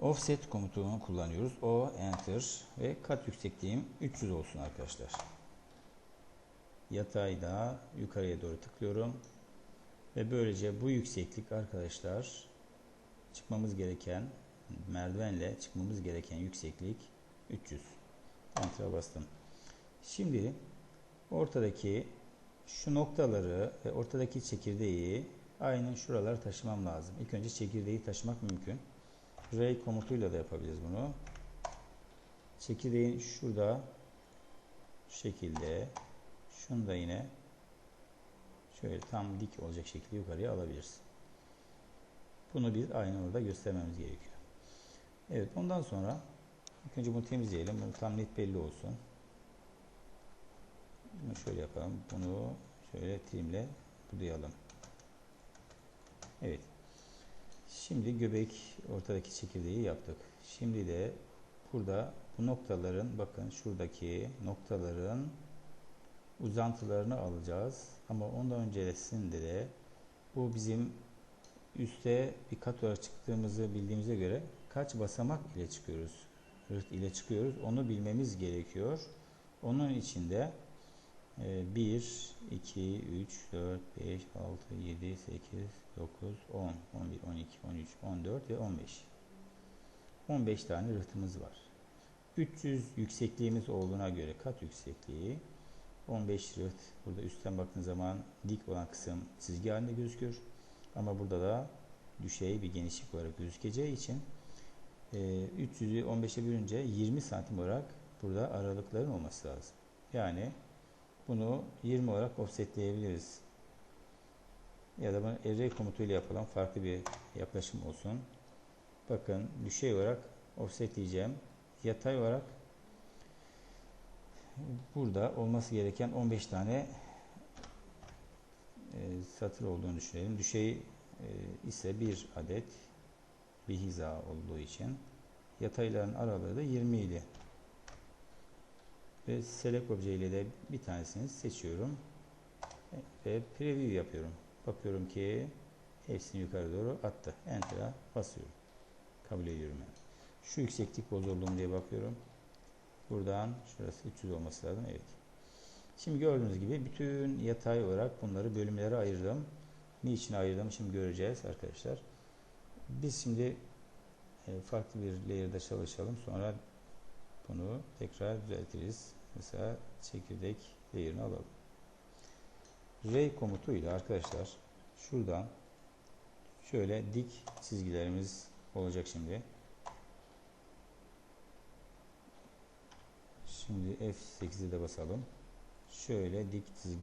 Offset komutunu kullanıyoruz. O, enter ve kat yüksekliğim 300 olsun arkadaşlar. Yatayda yukarıya doğru tıklıyorum. Ve böylece bu yükseklik arkadaşlar çıkmamız gereken, merdivenle çıkmamız gereken yükseklik 300. Enter'a bastım. Şimdi ortadaki şu noktaları ve ortadaki çekirdeği aynen şuralara taşımam lazım. İlk önce çekirdeği taşımak mümkün. Ray komutuyla da yapabiliriz bunu. Çekirdeğin şurada şu şekilde, şunu da yine şöyle tam dik olacak şekilde yukarıya alabiliriz. Bunu biz aynı orada göstermemiz gerekiyor. Evet, ondan sonra ilk önce bunu temizleyelim. Bunu tam net belli olsun. Bunu şöyle yapalım. Bunu şöyle trimle budayalım. Evet. Şimdi göbek ortadaki çekirdeği yaptık. Şimdi de burada bu noktaların, bakın şuradaki noktaların uzantılarını alacağız. Ama ondan öncesinde de bu bizim üste bir kat olarak çıktığımızı bildiğimize göre kaç basamak ile çıkıyoruz? Rıht ile çıkıyoruz. Onu bilmemiz gerekiyor. Onun için de 1, 2, 3, 4, 5, 6, 7, 8, 9, 10, 11, 12, 13, 14 ve 15. 15 tane rıhtımız var. 300 yüksekliğimiz olduğuna göre kat yüksekliği 15 rıht. Burada üstten baktığın zaman dik olan kısım çizgi halinde gözüküyor. Ama burada da düşey bir genişlik olarak gözükeceği için 300'ü 15'e bölünce 20 santim olarak burada aralıkların olması lazım. Yani bunu 20 olarak offsetleyebiliriz. Ya da bunu array komutuyla yapalım. Farklı bir yaklaşım olsun. Bakın düşey olarak offsetleyeceğim. Yatay olarak burada olması gereken 15 tane satır olduğunu düşünelim. Düşey ise bir adet bir hiza olduğu için yatayların aralığı da 20 idi. Ve select obje ile de bir tanesini seçiyorum ve preview yapıyorum. Bakıyorum ki hepsini yukarı doğru attı. Enter'a basıyorum. Kabul ediyorum yani. Şu yükseklik bozuldu mu diye bakıyorum. Buradan şurası 300 olması lazım. Evet. Şimdi gördüğünüz gibi bütün yatay olarak bunları bölümlere ayırdım. Niçin ayırdım? Şimdi göreceğiz arkadaşlar. Biz şimdi farklı bir layer'da çalışalım. Sonra bunu tekrar düzeltiriz. Mesela çekirdek layer'ını alalım. Ray komutuyla arkadaşlar şuradan şöyle dik çizgilerimiz olacak şimdi. Şimdi F8'e de basalım. Şöyle dik çizgi